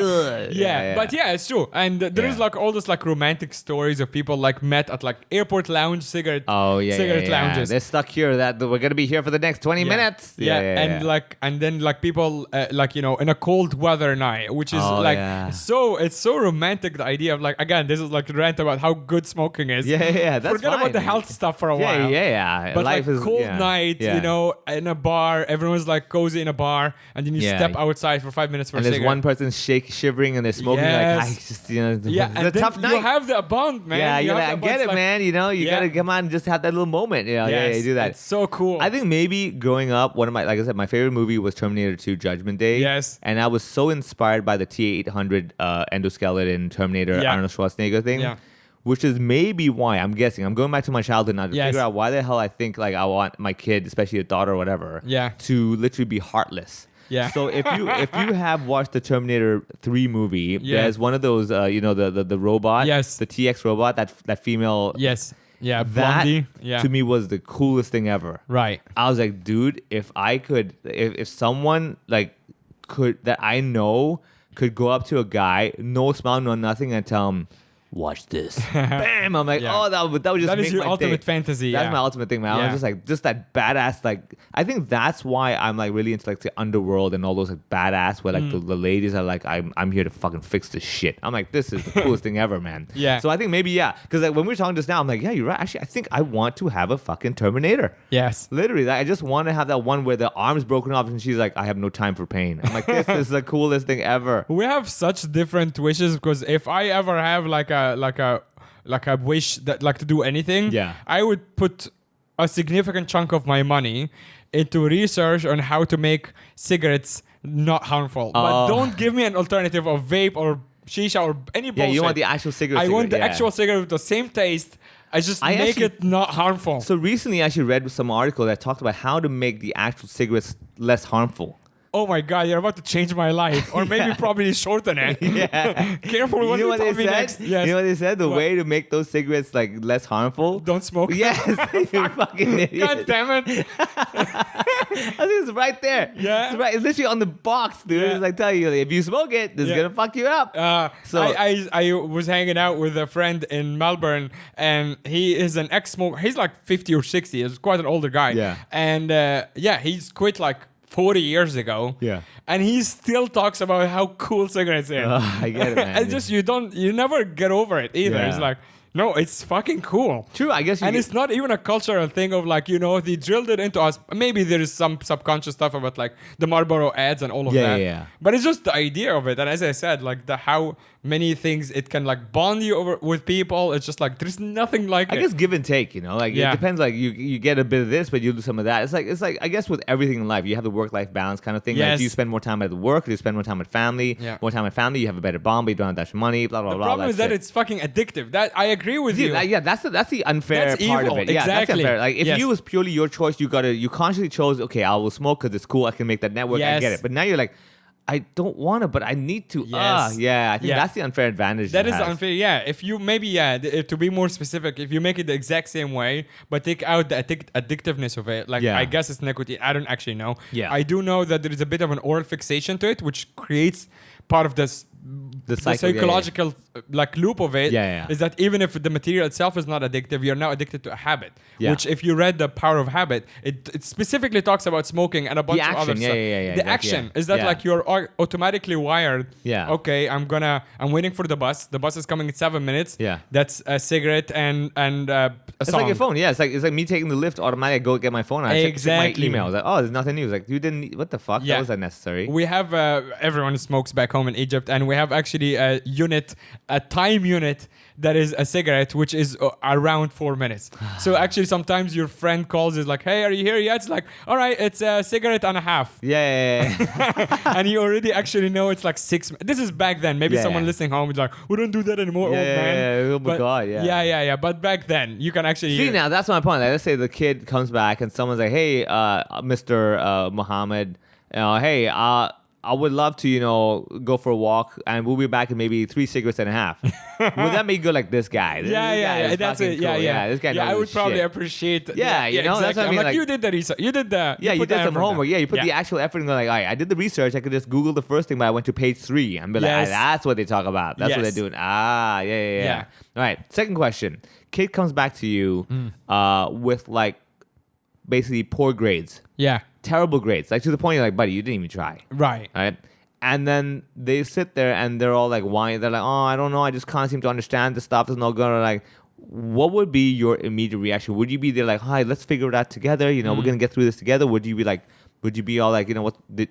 But yeah, it's true. And there is like all those like romantic stories of people like met at like airport lounge cigarette lounges. They're stuck here. That we're gonna be here for the next 20 minutes. And then like people like, you know, in a cold weather night, which is it's so romantic, the idea of like, again, this is like a rant about how good smoking is. That's forget about the health stuff for a while. But life like is cold night, you know, in a bar, everyone's like cozy in a bar, and then you step outside for 5 minutes for a cigarette. And there's one person shivering and they're smoking like, I just, you know, it's a tough night. You have that bond, man. Yeah, you're like, I get it, man. You know, you gotta come on and just have that little moment. You know, you do that. It's so cool. I think maybe growing up, one of my, like I said, my favorite movie was Terminator 2 Judgment Day. Yes. And I was so inspired by the T-800 endoskeleton Terminator Arnold Schwarzenegger thing. Yeah. Which is maybe why, I'm guessing, I'm going back to my childhood now to figure out why the hell I think like I want my kid, especially a daughter or whatever, to literally be heartless. Yeah. So if you have watched the Terminator 3 movie, there's one of those you know, the robot, the TX robot, that female. Yes. Yeah, Blondie. That to me was the coolest thing ever. Right. I was like, dude, if I could, if someone like could that I know could go up to a guy, no smile, no nothing, and tell him, watch this. Bam! I'm like, oh, that would just that make is your my ultimate day. fantasy. That's my ultimate thing, man. I was just like, just that badass. Like, I think that's why I'm like really into like the underworld and all those like badass where like the ladies are like, I'm here to fucking fix this shit. I'm like, this is the coolest thing ever, man. Yeah. So I think maybe because like when we were talking just now, I'm like, yeah, you're right. Actually, I think I want to have a fucking Terminator. Yes. Literally, like, I just want to have that one where the arm's broken off and she's like, I have no time for pain. I'm like, this is the coolest thing ever. We have such different wishes, because if I ever have like a wish that like to do anything, I would put a significant chunk of my money into research on how to make cigarettes not harmful. But don't give me an alternative of vape or shisha or any bullshit. Yeah, you want the actual cigarette. I want the actual cigarette with the same taste. I make it not harmful. So recently I actually read some article that talked about how to make the actual cigarettes less harmful. Oh my God, you're about to change my life. Or maybe probably shorten it. Careful with what you next. Yes. You know what they said? The way to make those cigarettes like less harmful. Don't smoke. Yes. You fucking idiot. God damn it. I think it's right there. Yeah. It's right. It's literally on the box, dude. Yeah. It's like telling you, like, if you smoke it, this is Yeah. gonna fuck you up. So I was hanging out with a friend in Melbourne, and he is an ex-smoker. He's like 50 or 60. He's quite an older guy. Yeah. And he's quit like 40 years ago. Yeah. And he still talks about how cool cigarettes are. I get it, man. And just you never get over it either. Yeah. It's like, no, it's fucking cool. True, I guess. And it's not even a cultural thing of like, they drilled it into us. Maybe there is some subconscious stuff about like the Marlboro ads and all of that. Yeah. But it's just the idea of it. And as I said, like how many things it can like bond you over with people. It's just like there's nothing like I it. guess give and take, like Yeah. it depends. Like you get a bit of this, but you do some of that. It's like I guess with everything in life, you have the work-life balance kind of thing. Like, Yes. do you spend more time at work? Do you spend more time with family? Yeah. More time with family, you have a better bond, but you don't have that much money. Blah blah The blah. problem is that it. it's fucking addictive. That I agree with Dude, you. yeah, that's the unfair That's part evil, of it. Yeah, that's exactly. unfair. Like if Yes. you was purely your choice, you consciously chose. Okay, I will smoke because it's cool. I can make that network. I Yes. get it. But now you're like, I don't want to, but I need to. Yes. Yeah. I think Yeah. that's the unfair advantage. That it is has. unfair. Yeah, if you maybe to be more specific, if you make it the exact same way, but take out the addictiveness of it, like Yeah. I guess it's nicotine. I don't actually know. Yeah. I do know that there is a bit of an oral fixation to it, which creates part of this. The The cycle, yeah, yeah. psychological like loop of it Yeah. is that even if the material itself is not addictive, you're now addicted to a habit. Yeah. Which, if you read The Power of Habit, it specifically talks about smoking and a bunch of other action, stuff. yeah, The exactly, action yeah. is that Yeah. like you're automatically wired. Yeah. Okay, I'm waiting for the bus. The bus is coming in 7 minutes. Yeah. That's a cigarette and a It's song. like your phone, yeah. It's like me taking the lift automatically. I go get my phone. I check Exactly. my emails. Like, oh, there's nothing new. It's like you didn't. What the fuck? Yeah. That was unnecessary. We have everyone smokes back home in Egypt, and we have actually a time unit that is a cigarette, which is around 4 minutes. So actually, sometimes your friend calls, is like, "Hey, are you here yet?" It's like, "All right, it's a cigarette and a half," Yeah. and you already actually know it's like 6. This is back then. Maybe Yeah. someone listening home is like, "We don't do that anymore, old man." Oh my But- god, yeah. yeah. But back then, you can actually See, now that's my point. Like, let's say the kid comes back and someone's like, "Hey, Mr. Muhammad, hey, I would love to, go for a walk, and we'll be back in maybe 3 cigarettes and a half." Would that make you go like this guy? This guy Yeah, is that's fucking it. cool. Yeah. This guy knows I would his probably shit. appreciate. Yeah, you know, that's what I I'm mean, like, like- you did the research. You did the. Yeah, you put did the some effort homework. down. Yeah, you put the actual effort and go like, all right, I did the research. I could just Google the first thing, but I went to page 3 and be like, Yes. that's what they talk about. That's what they're Yes. doing. Yeah. Yeah. All right, second question. Kid comes back to you Mm. with like basically poor grades, Yeah. terrible grades, like to the point you're like, buddy, you didn't even try. Right. All right. And then they sit there and they're all like whining. They're like, oh, I don't know. I just can't seem to understand this stuff. Is not gonna like. What would be your immediate reaction? Would you be there like, hi, let's figure it out together? We're gonna get through this together. Would you be like, all like,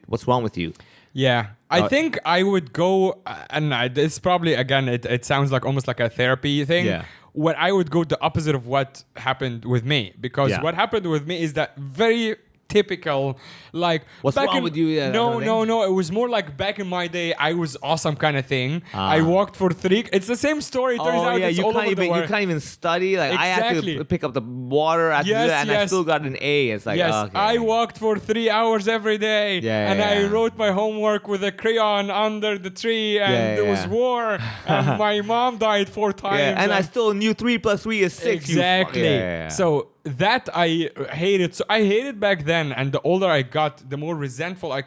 what's wrong with you? Yeah. I think I would go, and it's probably, again, it sounds like almost like a therapy thing. Yeah. What I would go the opposite of what happened with me, because Yeah. what happened with me is that very typical, like, What's back wrong in- with you? Yeah, that no, kind of no. It was more like back in my day, I was awesome kind of thing. Ah. I walked for 3. It's the same story. It turns out it's you all can't over the even world. you can't even study. Like I had Exactly. to pick up the water after Yes, that, and I yes. still got an A. It's like Yes, okay. I walked for 3 hours every day, Yeah, and I yeah. wrote my homework with a crayon under the tree, and Yeah, there was yeah. war, and my mom died 4 times. Yeah, and I still knew 3 + 3 is 6. Exactly. Yeah. So that I hated. So I hated back then, and the older I got, the more resentful I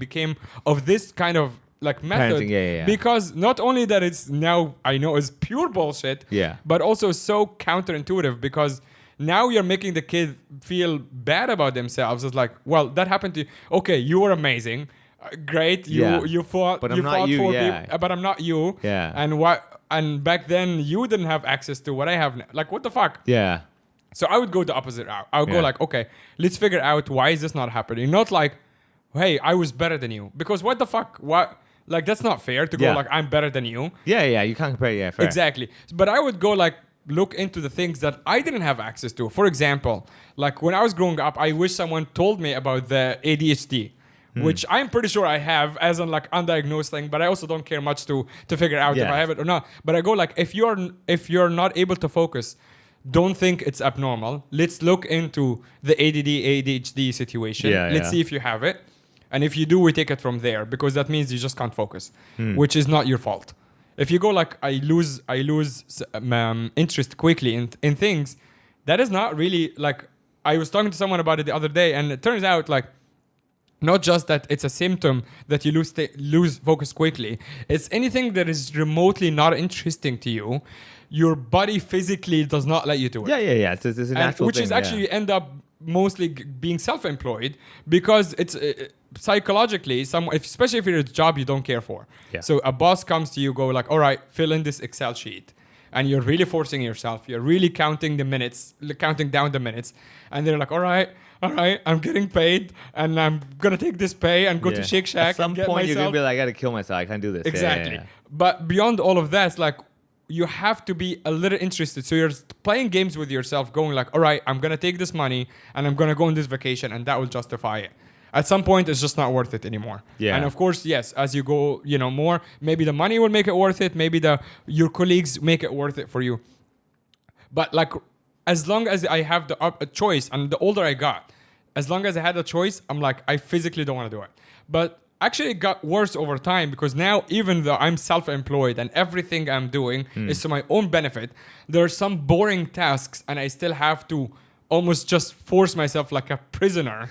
became of this kind of like method. Parenting, yeah. Because not only that it's now I know is pure bullshit. Yeah. But also so counterintuitive, because now you're making the kid feel bad about themselves. It's like, well, that happened to you. Okay, you were amazing. Great. You fought. But I'm you not fought you, for yeah. people, but I'm not you. Yeah. And back then you didn't have access to what I have now. Like, what the fuck? Yeah. So I would go the opposite route. I would Yeah. go like, okay, let's figure out why is this not happening. Not like, hey, I was better than you. Because what the fuck? What? Like, that's not fair to go Yeah. like, I'm better than you. Yeah. You can't compare. Yeah, fair. Exactly. But I would go like, look into the things that I didn't have access to. For example, like when I was growing up, I wish someone told me about the ADHD. Which I'm pretty sure I have as an like undiagnosed thing, but I also don't care much to figure out if Yeah. I have it or not. But I go like, if you're not able to focus, don't think it's abnormal. Let's look into the ADHD situation. Yeah, Let's yeah. see if you have it. And if you do, we take it from there, because that means you just can't focus, which is not your fault. If you go like, I lose interest quickly in things, that is not really like I was talking to someone about it the other day, and it turns out like not just that it's a symptom that you lose focus quickly. It's anything that is remotely not interesting to you. Your body physically does not let you do it. Yeah. It's a natural which thing, is actually end up mostly being self-employed because it's psychologically, especially if you're at a job you don't care for. Yeah. So a boss comes to you, go like, all right, fill in this Excel sheet. And you're really forcing yourself. You're really counting down the minutes. And they're like, all right, I'm getting paid. And I'm going to take this pay and go to Shake Shack. At some point, you're going to be like, I got to kill myself. I can't do this. Exactly. Yeah. But beyond all of that, it's like, you have to be a little interested. So you're playing games with yourself, going like, all right, I'm going to take this money and I'm going to go on this vacation and that will justify it. At some point, it's just not worth it anymore. Yeah. And of course, yes, as you go, more, maybe the money will make it worth it. Maybe your colleagues make it worth it for you. But like, as long as I have a choice, and the older I got, as long as I had a choice, I'm like, I physically don't want to do it. But actually, it got worse over time because now, even though I'm self-employed and everything I'm doing is to my own benefit, there are some boring tasks and I still have to almost just force myself like a prisoner.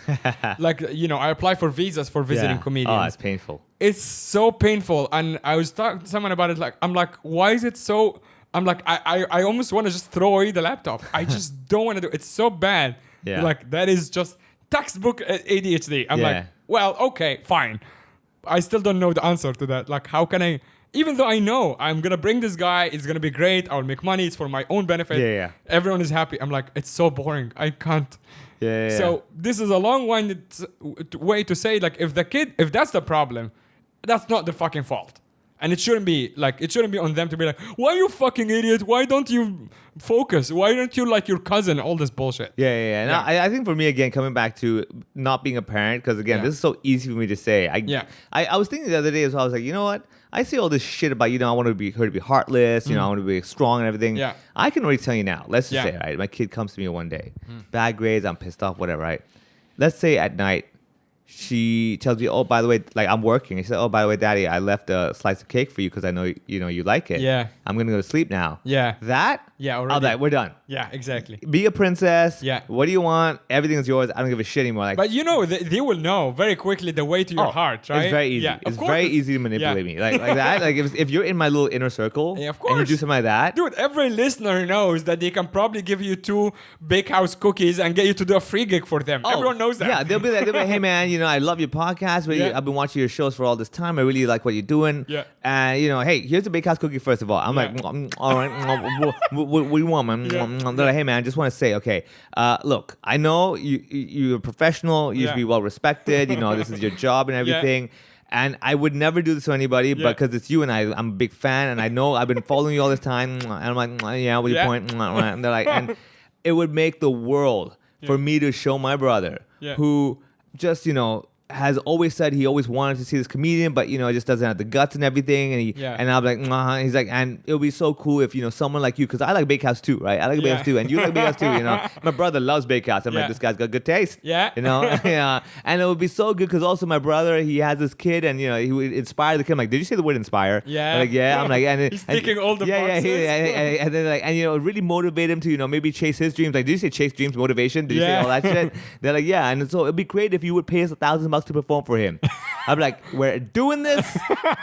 Like, I apply for visas for visiting comedians. Oh, it's painful. It's so painful. And I was talking to someone about it. Like, I'm like, why is it so... I'm like, I almost want to just throw away the laptop. I just don't want to do it. It's so bad. Yeah. Like, that is just textbook ADHD. I'm like, well, okay, fine. I still don't know the answer to that. Like, how can I... Even though I know I'm going to bring this guy, it's going to be great, I'll make money, it's for my own benefit. Yeah. Everyone is happy. I'm like, it's so boring. I can't. Yeah. So this is a long-winded way to say, like, if that's the problem, that's not the fucking fault. And it shouldn't be on them to be like, why you fucking idiot? Why don't you focus? Why don't you like your cousin? All this bullshit. Yeah. And I think for me, again, coming back to not being a parent, because again, this is so easy for me to say. I was thinking the other day as well, I was like, you know what? I see all this shit about, I want her to be heartless, I want to be strong and everything. Yeah. I can already tell you now. Let's just say, right? My kid comes to me one day, bad grades, I'm pissed off, whatever, right? Let's say at night, she tells me, oh, by the way, like I'm working. She said, oh, by the way, Daddy, I left a slice of cake for you because I know you like it. Yeah. I'm going to go to sleep now. Yeah. That? Yeah, already. I'll be like, we're done. Yeah, exactly. Be a princess. Yeah. What do you want? Everything is yours. I don't give a shit anymore. Like, but they will know very quickly the way to your heart, right? It's very easy. Yeah, it's very easy to manipulate me. Like that. Like if you're in my little inner circle of course. and you do something like that. Dude, every listener knows that they can probably give you 2 bakehouse cookies and get you to do a free gig for them. Everyone knows that. Yeah, they'll be like, hey man, I love your podcast. Really, I've been watching your shows for all this time. I really like what you're doing. Yeah. And hey, here's a bakehouse cookie first of all. I'm like, all right, what do you want, man? They're like, hey man, I just want to say, okay, look, I know you're a professional. You should be well respected. This is your job and everything. And I would never do this to anybody, but because it's you and I'm a big fan, and I know I've been following you all this time. And I'm like, what's your point? And they're like, and it would make the world for me to show my brother, who just, has always said he always wanted to see this comedian, but just doesn't have the guts and everything. And and I'm like, he's like, and it would be so cool if someone like you, because I like Bakehouse too, right? I like Bakehouse too, and you like Bakehouse too. My brother loves Bakehouse. I'm like, this guy's got good taste. Yeah. And it would be so good because also my brother, he has this kid, and he would inspire the kid. I'm like, did you say the word inspire? Yeah. I'm like, yeah. I'm like, and he's ticking all the boxes. And then like, and really motivate him to maybe chase his dreams. Like, did you say chase dreams, motivation? Did you say all that shit? They're like, yeah. And so it'd be great if you would pay us $1,000 to perform for him. I'm like, we're doing this.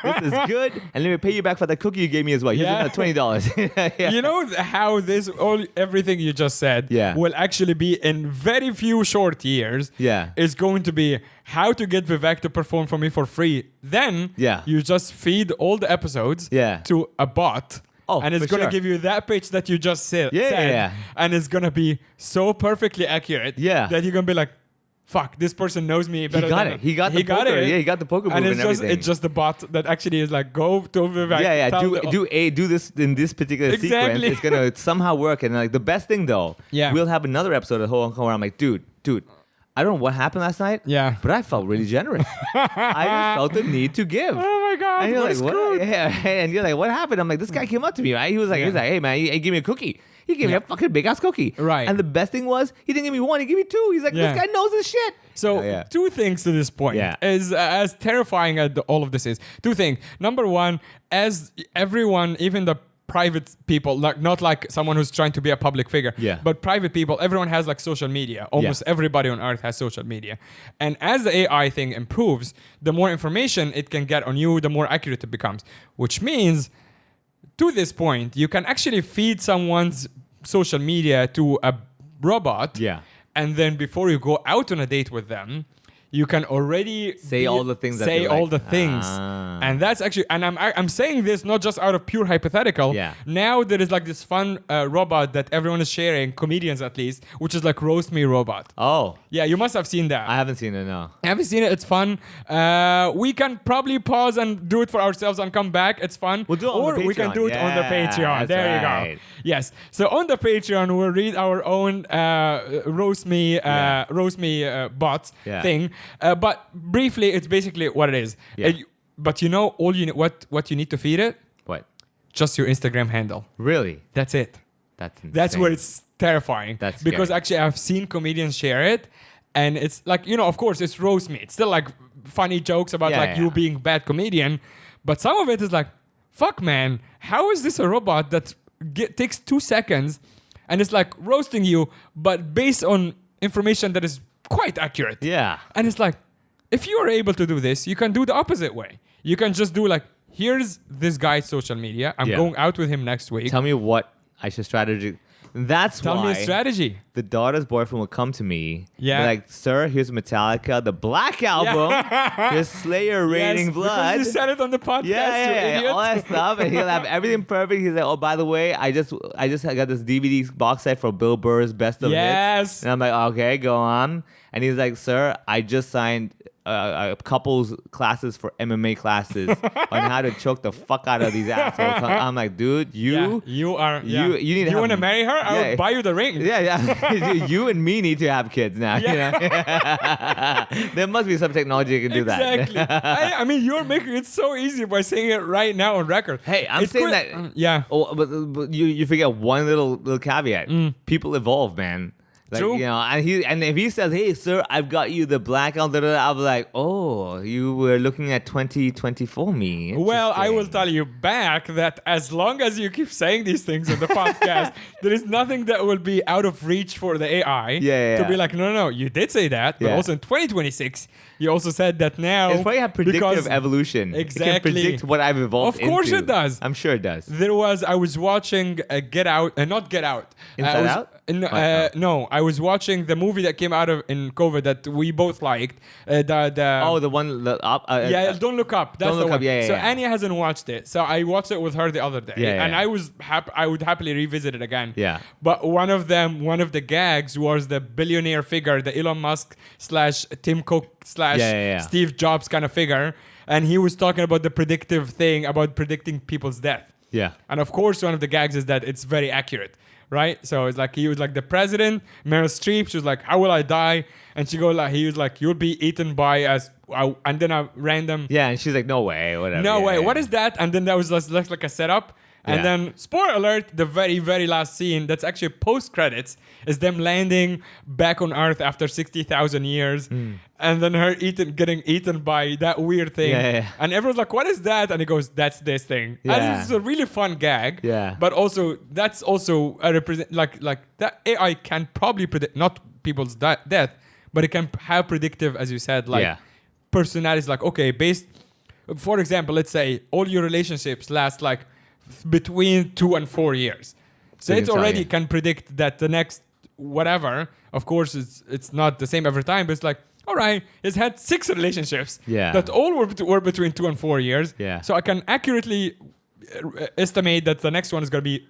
This is good, and let me pay you back for that cookie you gave me as well. Here's another $20. You know how everything you just said will actually be in very few short years. Yeah, is going to be how to get Vivek to perform for me for free. Then you just feed all the episodes to a bot. Oh, and it's going to give you that pitch that you just said. And it's going to be so perfectly accurate that you're going to be like, fuck, this person knows me better. He got the poker. Yeah, he got the poker move and everything. It's just the bot that actually is like, go to Vivek. Do this in this particular sequence. It's gonna somehow work. And like the best thing though, we'll have another episode of Hong Kong where I'm like, dude, I don't know what happened last night. Yeah, but I felt really generous. I just felt the need to give. Oh my god! And you're like, what? Yeah, and you're like, what happened? I'm like, this guy came up to me, right? He was like, hey man, he gave me a cookie. He gave me a fucking big ass cookie. Right. And the best thing was, he didn't give me one, he gave me 2. He's like, this guy knows his shit. So 2 things to this point. Is as terrifying as all of this is. 2 things. Number 1, as everyone, even the private people, like not like someone who's trying to be a public figure, but private people. Everyone has like social media. Almost everybody on earth has social media. And as the AI thing improves, the more information it can get on you, the more accurate it becomes. Which means, to this point, you can actually feed someone's social media to a robot. Yeah. And then before you go out on a date with them, you can already say all the things. And that's actually, and I'm saying this not just out of pure hypothetical. Yeah. Now there is like this fun robot that everyone is sharing, comedians at least, which is like Roast Me Robot. Oh. Yeah, you must have seen that. I haven't seen it, no. I haven't seen it. It's fun. We can probably pause and do it for ourselves and come back. It's fun. We'll do it on the Patreon. Or we can do it on the Patreon. That's There you right. go. Yes. So on the Patreon, we'll read our own Roast Me bots thing. But briefly, it's basically what it is. Yeah. But you know what you need to feed it? What? Just your Instagram handle. Really? That's it. That's insane. That's where it's terrifying. That's because scary. actually I've seen comedians share it, and it's like, of course it's roast me. It's still like funny jokes about you being a bad comedian, but some of it is like, fuck man, how is this a robot that takes 2 seconds and it's like roasting you, but based on information that is quite accurate. Yeah. And it's like, if you are able to do this, you can do the opposite way. You can just do like, here's this guy's social media. I'm going out with him next week. Tell me what I should strategy. That's Tell why me a strategy. the daughter's boyfriend will come to me. Yeah. Be like, sir, here's Metallica, the Black Album. Here's Slayer Raining Blood. Because you said it on the podcast. Yeah, you idiot. all that stuff, and he'll have everything perfect. He's like, oh, by the way, I just got this DVD box set for Bill Burr's Best of Hits. And I'm like, okay, go on. And he's like, sir, I just signed a couples classes for MMA classes on how to choke the fuck out of these assholes. I'm like, dude, you need to You want to marry her? I will buy you the ring. Yeah. You and me need to have kids now. Yeah. You know? There must be some technology that can do that. Exactly. I mean, you're making it so easy by saying it right now on record. Hey, I'm saying that. Yeah. Oh, but you forget one little caveat. People evolve, man. Like, True. And if he says, "Hey, sir, I've got you the black," I'll be like, "Oh, you were looking at 2024 me." Well, I will tell you back that as long as you keep saying these things on the podcast, there is nothing that will be out of reach for the AI to be like, no, you did say that, but also in 2026, you also said that now. It's probably have predictive evolution. Exactly. It can predict what I've evolved into. Of course it does. I'm sure it does. I was watching Get Out, not Get Out. Inside Out? No, I was watching the movie that came out in COVID that we both liked. The one Don't Look Up. That's Don't Look the Up. one. Yeah. So Anya hasn't watched it, so I watched it with her the other day, and yeah. I was I would happily revisit it again. Yeah. But one of the gags was the billionaire figure, the Elon Musk / Tim Cook / Steve Jobs kind of figure, and he was talking about the predictive thing about predicting people's death. Yeah. And of course, one of the gags is that it's very accurate. Right, so it's like he was like the president, Meryl Streep. She was like, "How will I die?" And he was like, "You'll be eaten by and then a random." Yeah, and she's like, "No way, whatever." No way. What is that? And then that was just like a setup. And then, spoiler alert, the very, very last scene, that's actually post-credits, is them landing back on Earth after 60,000 years. And then her getting eaten by that weird thing. Yeah. And everyone's like, what is that? And he goes, that's this thing. Yeah. And it's a really fun gag. Yeah. But also, that's also a like that AI can probably predict, not people's death, but it can have predictive, as you said, like personalities. Like, okay, for example, let's say all your relationships last like between 2 and 4 years. So it already can predict that the next whatever, of course, it's not the same every time, but it's like, all right, he's had 6 relationships that all were between 2 and 4 years. Yeah. So I can accurately estimate that the next one is going to be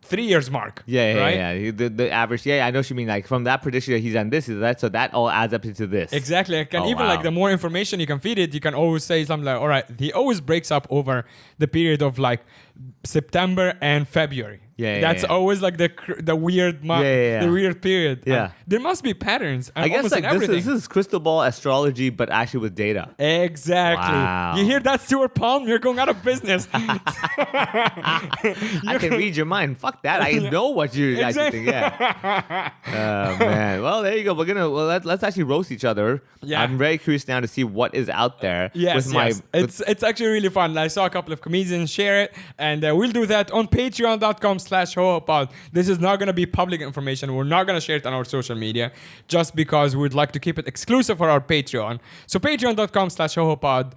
3 years mark. Yeah. The average. Yeah, I know what you mean. Like from that prediction, he's done this, is that, so that all adds up into this. Exactly. Like the more information you can feed it, you can always say something like, all right, he always breaks up over the period of like September and February. That's always like the weird the weird period. Yeah. There must be patterns. I guess almost like in everything. this is crystal ball astrology, but actually with data. Exactly. Wow. You hear that, Stuart Palm? You're going out of business. I can read your mind. Fuck that. I know what you actually think. Yeah. Man. Well, there you go. Let's actually roast each other. Yeah. I'm very curious now to see what is out there. Yes. It's actually really fun. I saw a couple of comedians share it, and we'll do that on patreon.com/hohopod. This is not going to be public information. We're not going to share it on our social media just because we'd like to keep it exclusive for our Patreon. So patreon.com/hohopod.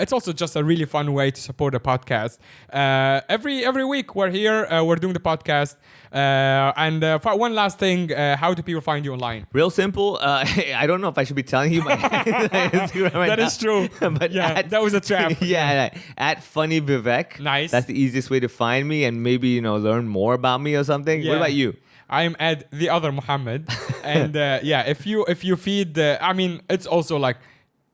It's also just a really fun way to support the podcast. Every week we're here. We're doing the podcast. And for one last thing, how do people find you online? Real simple. I don't know if I should be telling you my Instagram right That now. is true. But yeah, that was a trap. Yeah, at Funny Vivek. Nice. That's the easiest way to find me and maybe learn more about me or something. Yeah. What about you? I'm at the other Muhammad, and if you feed, I mean, it's also like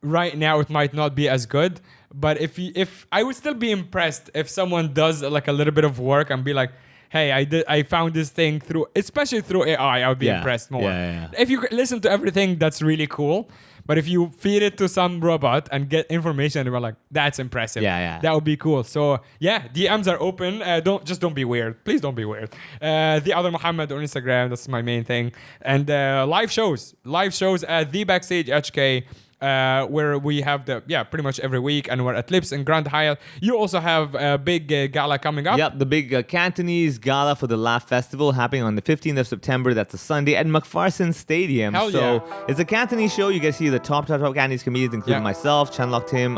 right now it might not be as good, but if I would still be impressed if someone does like a little bit of work and be like, hey, I found this thing especially through AI, I would be impressed more. Yeah. If you listen to everything, that's really cool. But if you feed it to some robot and get information, we're like, that's impressive. Yeah. That would be cool. So yeah, DMs are open. Don't be weird. Please don't be weird. The other Muhammad on Instagram, that's my main thing. And live shows at the Backstage HK. Where we have pretty much every week, and we're at Lips in Grand Hyatt. You also have a big gala coming up. Yep, the big Cantonese gala for the Laugh Festival happening on the 15th of September. That's a Sunday at McPherson Stadium. Hell so yeah. it's a Cantonese show. You get to see the top Cantonese comedians, including myself, Chanlok Tim,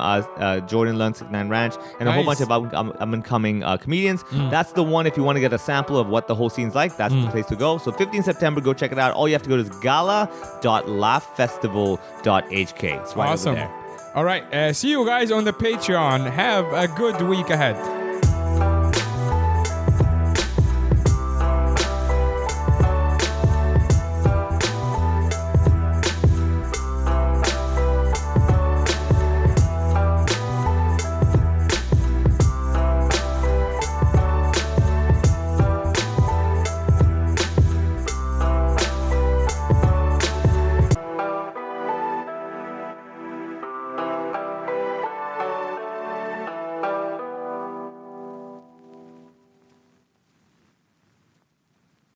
Jordan Lund, Nine Ranch, and a whole bunch of up-and-coming comedians. That's the one. If you want to get a sample of what the whole scene's like, that's the place to go. So 15th September, go check it out. All you have to go to is gala.laughfestival.hk. It's right awesome. over there. All right. See you guys on the Patreon. Have a good week ahead.